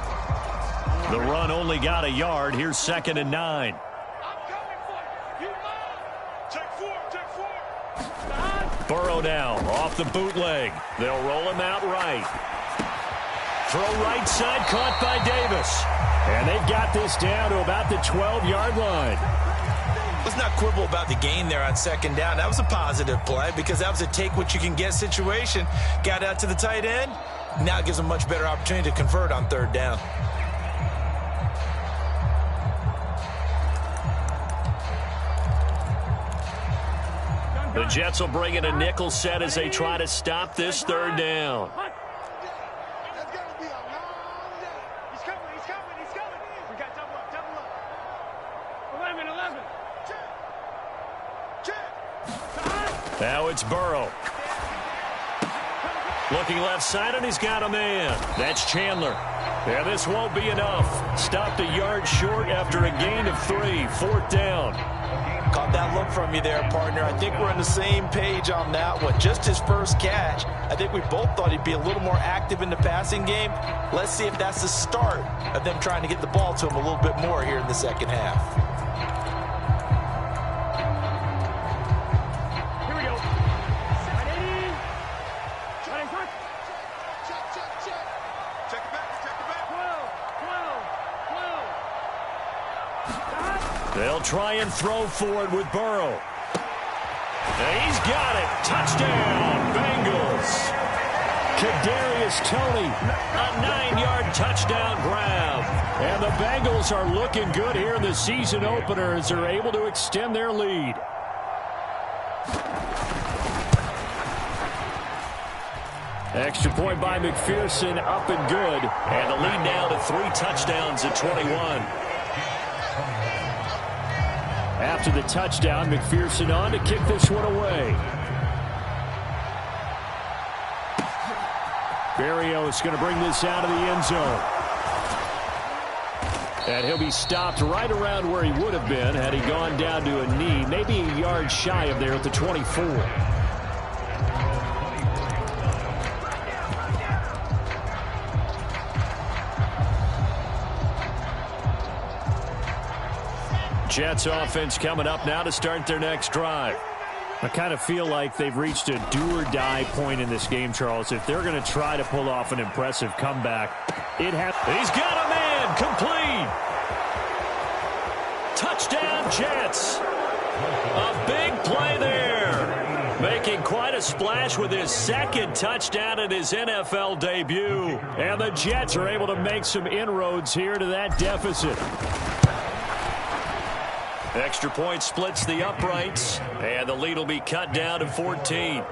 The run only got a yard. Here's 2nd and 9. Burrow now off the bootleg. They'll roll him out right. Throw right side, caught by Davis. And they've got this down to about the 12-yard line. Let's not quibble about the gain there on 2nd down. That was a positive play because that was a take-what-you-can-get situation. Got out to the tight end. Now it gives them a much better opportunity to convert on 3rd down. The Jets will bring in a nickel set as they try to stop this third down. Now it's Burrow. Looking left side, and he's got a man. That's Chandler. Yeah, this won't be enough. Stopped a yard short after a gain of 3. 4th down. Caught that look from you there, partner. I think we're on the same page on that one. Just his first catch. I think we both thought he'd be a little more active in the passing game. Let's see if that's the start of them trying to get the ball to him a little bit more here in the second half. They'll try and throw for it with Burrow. And he's got it. Touchdown, Bengals. Kadarius Toney, a 9-yard touchdown grab. And the Bengals are looking good here in the season opener as they're able to extend their lead. Extra point by McPherson, up and good. And the lead now to 3 touchdowns at 21. After the touchdown, McPherson on to kick this one away. Berrios going to bring this out of the end zone. And he'll be stopped right around where he would have been had he gone down to a knee, maybe a yard shy of there at the 24. Jets offense coming up now to start their next drive. I kind of feel like they've reached a do-or-die point in this game, Charles. If they're going to try to pull off an impressive comeback, it has. He's got a man, complete. Touchdown, Jets. A big play there. Making quite a splash with his second touchdown in his NFL debut. And the Jets are able to make some inroads here to that deficit. Extra point splits the uprights, and the lead will be cut down to 14.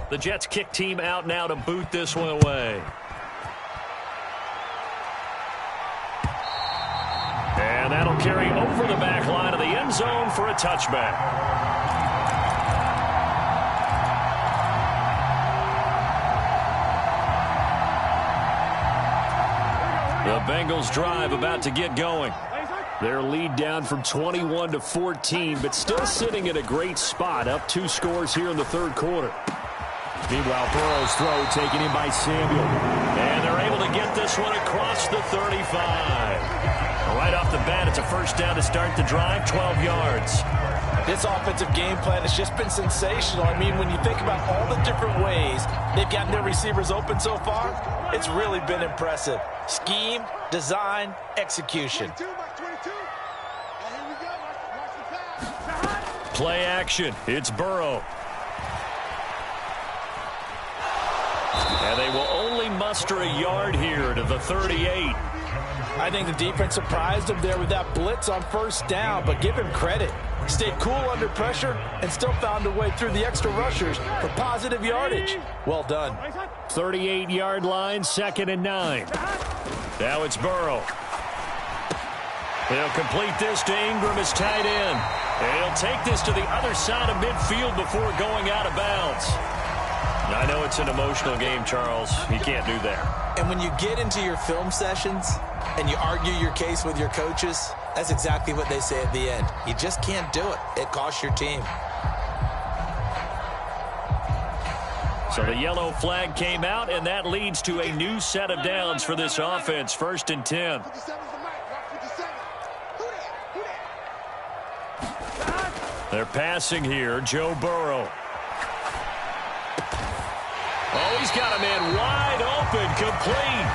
The Jets kick team out now to boot this one away. And that'll carry over the back line of the end zone for a touchback. The Bengals drive about to get going. Their lead down from 21 to 14, but still sitting at a great spot, up 2 scores here in the third quarter. Meanwhile, Burrow's throw taken in by Samuel. And they're able to get this one across the 35. Right off the bat, it's a first down to start the drive, 12 yards. This offensive game plan has just been sensational. I mean, when you think about all the different ways they've gotten their receivers open so far, it's really been impressive. Scheme, design, execution. Play action. It's Burrow. And they will only muster a yard here to the 38. I think the defense surprised him there with that blitz on first down, but give him credit. Stayed cool under pressure and still found a way through the extra rushers for positive yardage. Well done. 38-yard line, 2nd and 9. Now it's Burrow. He'll complete this to Ingram as tight end. And he'll take this to the other side of midfield before going out of bounds. I know it's an emotional game, Charles. You can't do that. And when you get into your film sessions and you argue your case with your coaches, that's exactly what they say at the end. You just can't do it. It costs your team. So the yellow flag came out, and that leads to a new set of downs for this offense. 1st and 10. They're passing here. Joe Burrow. Oh, he's got a man wide open, complete.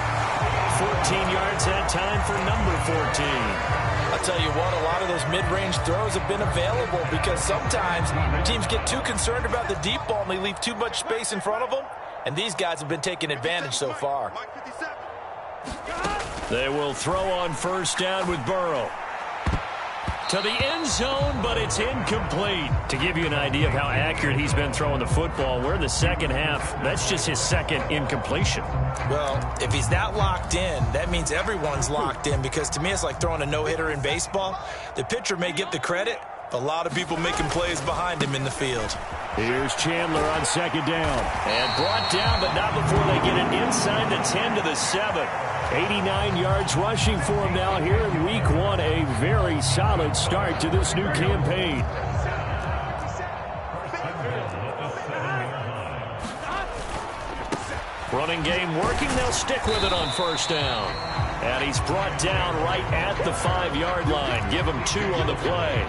14 yards that time for number 14. I'll tell you what, a lot of those mid-range throws have been available because sometimes teams get too concerned about the deep ball and they leave too much space in front of them. and these guys have been taking advantage so far. They will throw on first down with Burrow. To the end zone, but it's incomplete. To give you an idea of how accurate he's been throwing the football, we're in the second half. That's just his second incompletion. Well, if he's not locked in, that means everyone's locked in, because to me it's like throwing a no-hitter in baseball. The pitcher may get the credit, but a lot of people making plays behind him in the field. Here's Chandler on second down. And brought down, but not before they get it inside the 10 to the 7. 89 yards rushing for him now here in week 1. A very solid start to this new campaign. Running game working. They'll stick with it on first down. And he's brought down right at the 5-yard line. Give him 2 on the play.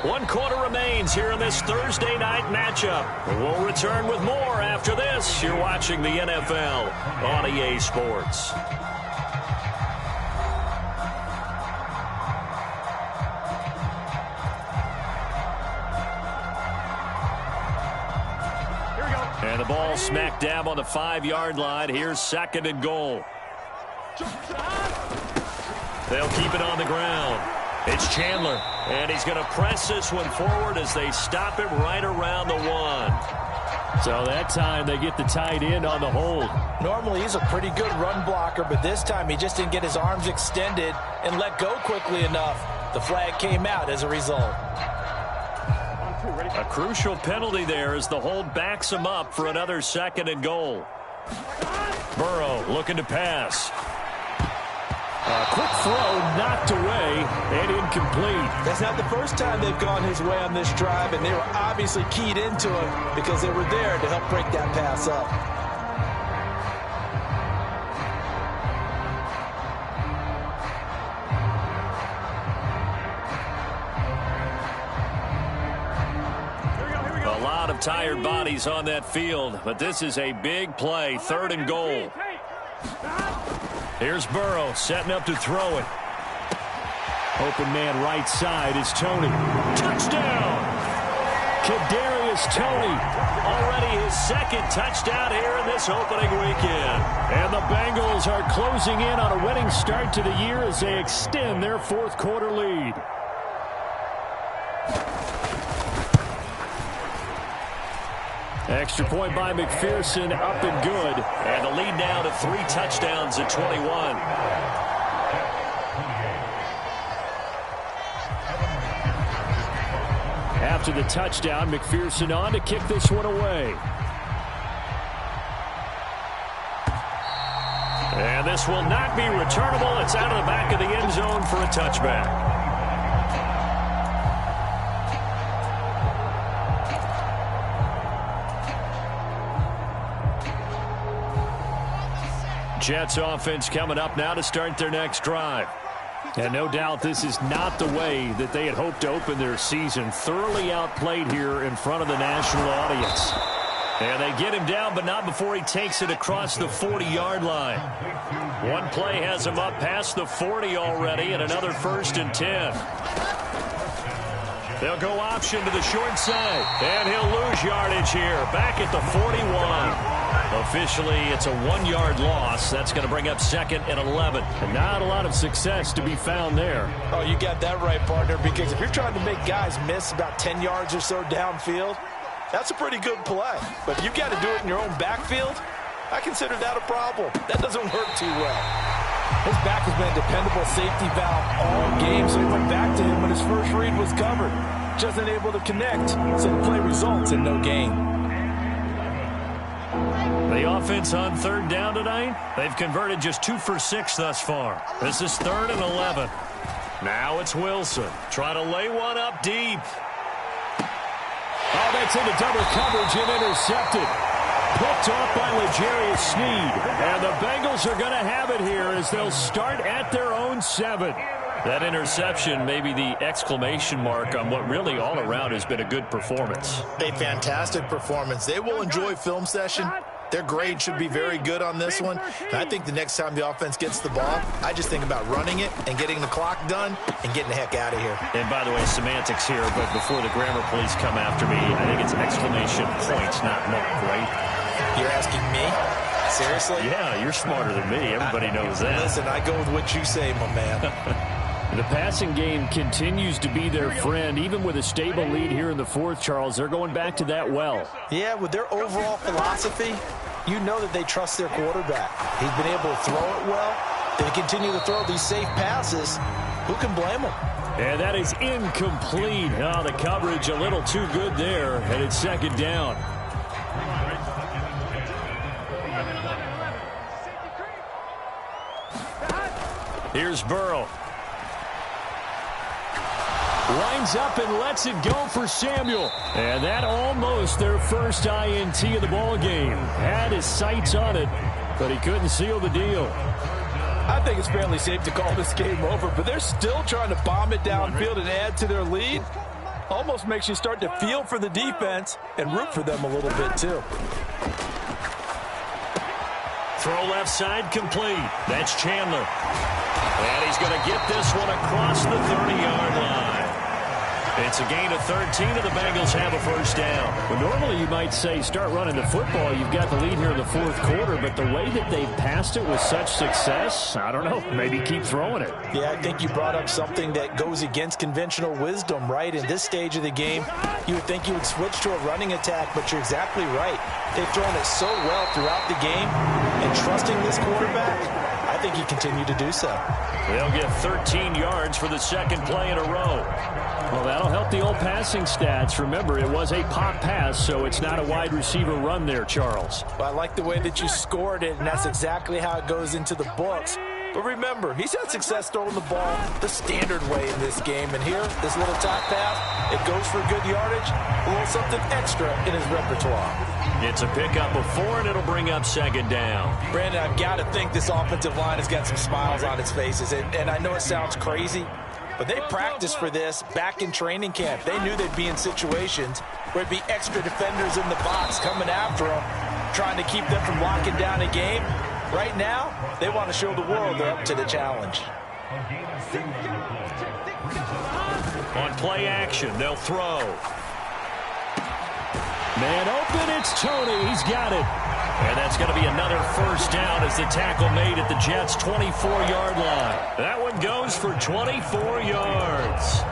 1 quarter remains here in this Thursday night matchup. We'll return with more after this. You're watching the NFL on EA Sports. Here we go. And the ball smack dab on the 5-yard line. Here's second and goal. They'll keep it on the ground. It's Chandler, and he's going to press this one forward as they stop it right around the 1. So that time they get the tight end on the hold. Normally he's a pretty good run blocker, but this time he just didn't get his arms extended and let go quickly enough. The flag came out as a result. A crucial penalty there as the hold backs him up for another second and goal. Burrow looking to pass. A quick throw knocked away and incomplete. That's not the first time they've gone his way on this drive, and they were obviously keyed into him because they were there to help break that pass up. A lot of tired bodies on that field, but this is a big play. 3rd and goal. Here's Burrow setting up to throw it. Open man right side is Tony. Touchdown! Kadarius Toney, already his 2nd touchdown here in this opening weekend. And the Bengals are closing in on a winning start to the year as they extend their 4th quarter lead. Extra point by McPherson, up and good. And the lead now to 3 touchdowns at 21. After the touchdown, McPherson on to kick this one away. And this will not be returnable. It's out of the back of the end zone for a touchback. Jets offense coming up now to start their next drive. And no doubt this is not the way that they had hoped to open their season. Thoroughly outplayed here in front of the national audience. And they get him down, but not before he takes it across the 40-yard line. One play has him up past the 40 already, and another 1st and 10. They'll go option to the short side, and he'll lose yardage here. Back at the 41. Officially, it's a 1-yard loss. That's going to bring up 2nd and 11. And not a lot of success to be found there. Oh, you got that right, partner, because if you're trying to make guys miss about 10 yards or so downfield, that's a pretty good play. But if you've got to do it in your own backfield, I consider that a problem. That doesn't work too well. His back has been a dependable safety valve all game, so he went back to him when his first read was covered. Just unable to connect, so the play results in no gain. The offense on 3rd down tonight, they've converted just 2 for 6 thus far. This is 3rd and 11. Now it's Wilson trying to lay one up deep. Oh, that's into double coverage and intercepted. Picked off by L'Jarius Sneed. And the Bengals are going to have it here as they'll start at their own 7. That interception may be the exclamation mark on what really all around has been a good performance. A fantastic performance. They will enjoy film session Their grade should be very good on this one. And I think the next time the offense gets the ball, I just think about running it and getting the clock done and getting the heck out of here. And by the way, semantics here, but before the grammar police come after me, I think it's exclamation point, not mark, right? You're asking me? Seriously? Yeah, you're smarter than me. Everybody knows that. Listen, I go with what you say, my man. The passing game continues to be their friend, even with a stable lead here in the fourth, Charles. They're going back to that well. Yeah, with their overall philosophy, you know that they trust their quarterback. He's been able to throw it well. They continue to throw these safe passes. Who can blame them? And that is incomplete. Oh, the coverage a little too good there, and it's second down. Here's Burrow. Lines up and lets it go for Samuel. And that almost their first INT of the ball game. Had his sights on it, but he couldn't seal the deal. I think it's fairly safe to call this game over, but they're still trying to bomb it downfield and add to their lead. Almost makes you start to feel for the defense and root for them a little bit too. Throw left side complete. That's Chandler. And he's going to get this one across the 30-yard line. It's a gain of 13, and the Bengals have a first down. Well, normally you might say start running the football. You've got the lead here in the fourth quarter, but the way that they've passed it with such success, I don't know, maybe keep throwing it. Yeah, I think you brought up something that goes against conventional wisdom, right? In this stage of the game, you would think you would switch to a running attack, but you're exactly right. They've thrown it so well throughout the game, and trusting this quarterback, I think he continued to do so. They'll get 13 yards for the second play in a row. Well, that'll help the old passing stats. Remember, it was a pop pass, so it's not a wide receiver run there, Charles. Well, I like the way that you scored it, and that's exactly how it goes into the books. But remember, he's had success throwing the ball the standard way in this game. And here, this little top pass, it goes for good yardage, a little something extra in his repertoire. It's a pickup of 4, and it'll bring up second down. Brandon, I've got to think this offensive line has got some smiles on its faces. And I know it sounds crazy, but they practiced for this back in training camp. They knew they'd be in situations where it'd be extra defenders in the box coming after them, trying to keep them from locking down a game. Right now, they want to show the world they're up to the challenge. On play action, they'll throw. Man open, it's Tony. He's got it. And that's going to be another first down as the tackle made at the Jets' 24-yard line. That one goes for 24 yards.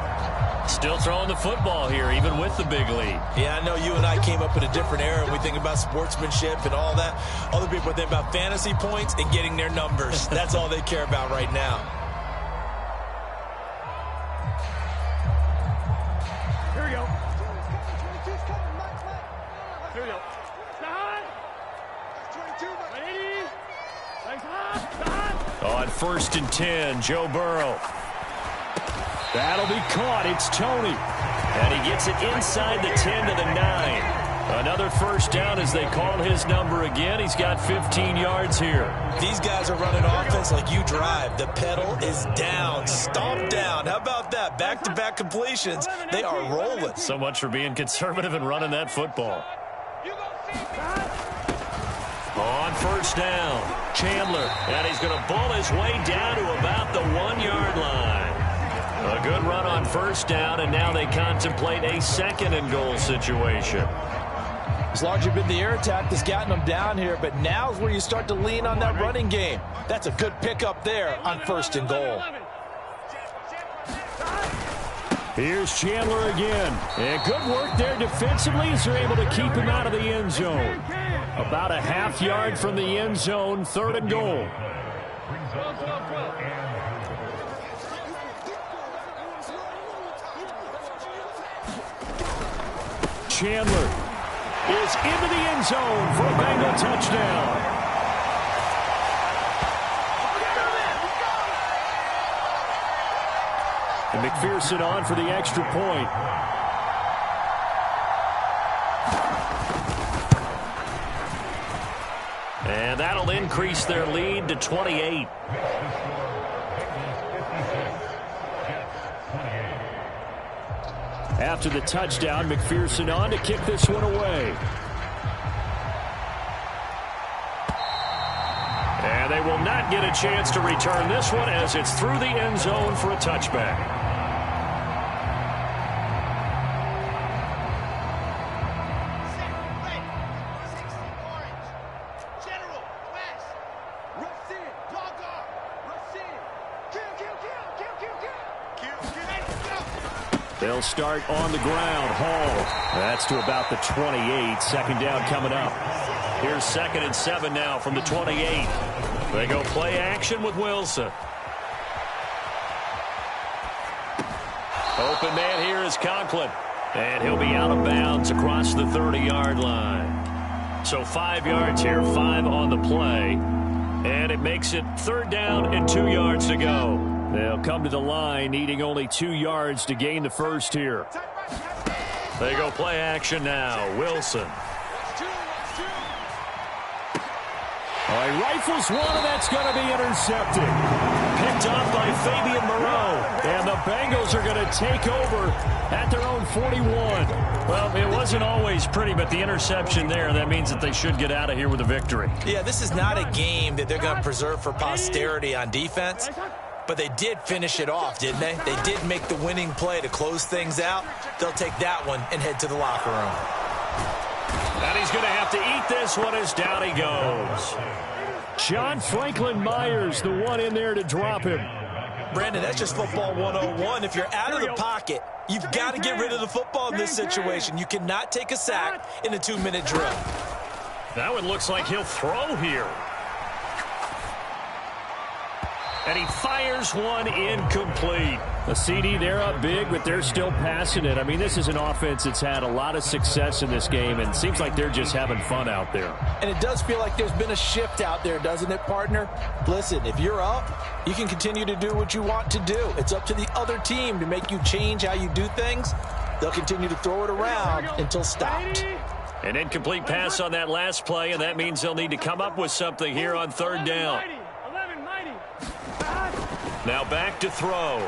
Still throwing the football here, even with the big lead. Yeah, I know you and I came up in a different era. We think about sportsmanship and all that. Other people think about fantasy points and getting their numbers. That's all they care about right now. Here we go. Here we go. On 1st and 10, Joe Burrow. That'll be caught. It's Tony. And he gets it inside the 10 to the 9. Another first down as they call his number again. He's got 15 yards here. These guys are running offense like you drive. The pedal is down, stomped down. How about that? Back-to-back completions. They are rolling. So much for being conservative and running that football. On first down, Chandler. And he's going to bull his way down to about the 1-yard line. A good run on first down, and now they contemplate a 2nd and goal situation. It's largely been the air attack that's gotten them down here, but now's where you start to lean on that running game. That's a good pickup there on 1st and goal. Here's Chandler again. And good work there defensively as they're able to keep him out of the end zone. About a half yard from the end zone, 3rd and goal. Chandler is into the end zone for a Bengal touchdown. And McPherson on for the extra point. And that'll increase their lead to 28. After the touchdown, McPherson on to kick this one away. And they will not get a chance to return this one as it's through the end zone for a touchback. They'll start on the ground. Hall. That's to about the 28. Second down coming up. Here's 2nd and 7 now from the 28. They go play action with Wilson. Open man here is Conklin. And he'll be out of bounds across the 30-yard line. So 5 yards here, 5 on the play. And it makes it 3rd down and 2 yards to go. They'll come to the line needing only 2 yards to gain the first here. They go play action now. Wilson. All right, rifles one, and that's going to be intercepted. Picked off by Fabian Moreau. And the Bengals are going to take over at their own 41. Well, it wasn't always pretty, but the interception there, that means that they should get out of here with a victory. Yeah, this is not a game that they're going to preserve for posterity on defense. But they did finish it off, didn't they? They did make the winning play to close things out. They'll take that one and head to the locker room. And he's going to have to eat this one as down he goes. John Franklin Myers, the one in there to drop him. Brandon, that's just football 101. If you're out of the pocket, you've got to get rid of the football in this situation. You cannot take a sack in a 2-minute drill. That one looks like he'll throw here. And he fires one incomplete. The CD, they're up big, but they're still passing it. I mean, this is an offense that's had a lot of success in this game, and it seems like they're just having fun out there. And it does feel like there's been a shift out there, doesn't it, partner? Listen, if you're up, you can continue to do what you want to do. It's up to the other team to make you change how you do things. They'll continue to throw it around until stopped. An incomplete pass on that last play, and that means they'll need to come up with something here on 3rd down. Now back to throw.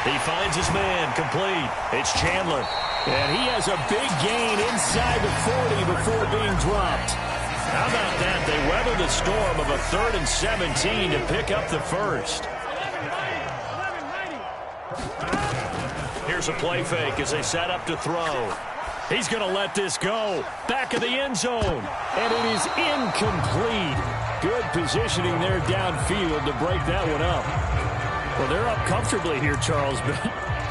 He finds his man, complete. It's Chandler. And he has a big gain inside the 40 before being dropped. How about that? They weather the storm of a 3rd and 17 to pick up the first. Here's a play fake as they set up to throw. He's going to let this go. Back of the end zone. And it is incomplete. Good positioning there downfield to break that one up. Well, they're up comfortably here, Charles, but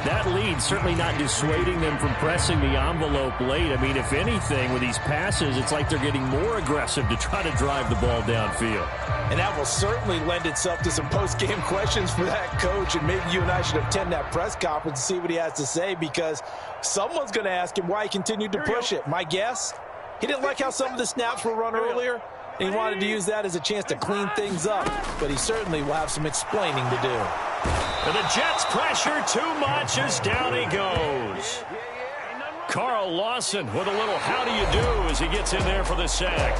that lead certainly not dissuading them from pressing the envelope late. I mean, if anything, with these passes, it's like they're getting more aggressive to try to drive the ball downfield. And that will certainly lend itself to some post-game questions for that coach, and maybe you and I should attend that press conference and see what he has to say, because someone's going to ask him why he continued to push it. My guess, he didn't like how some of the snaps were run earlier. He wanted to use that as a chance to clean things up, but he certainly will have some explaining to do. And the Jets pressure too much as down he goes. Carl Lawson with a little how do you do as he gets in there for the sack.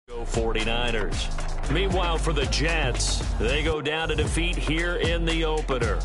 Go 49ers. Meanwhile, for the Jets, they go down to defeat here in the opener.